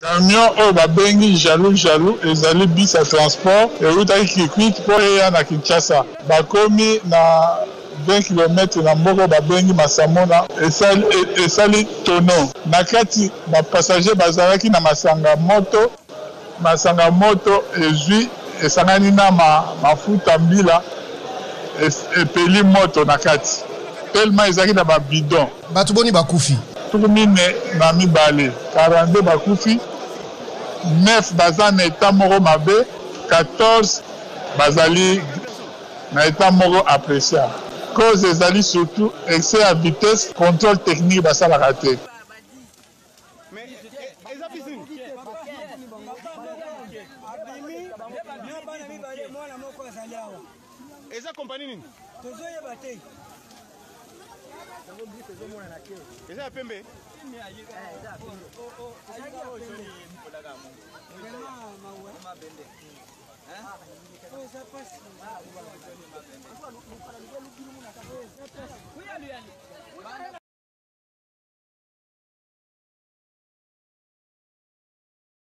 Camion oyo babengi jaloux ezali bis ya transport eutaki Kikwit mpo eya na Kinshasa. Bakomi na 20 km na mboko babengi Masamona esali tono. Na kati bapassager bazalaki na masanga moto ezwi esangani na mafuta mbila epeli moto na kati. Tellement ezalaki na babidon. Bato boni bakufi. Tukumine na mibale 42 bakufi, 9 baza na état moko mabe, 14 bazali na état moko appréciable. Cause ezali surtout excès à vitesse, contrôle technique basalaka te. Eza compagnie nini? Tozoyeba te. Eza pembe?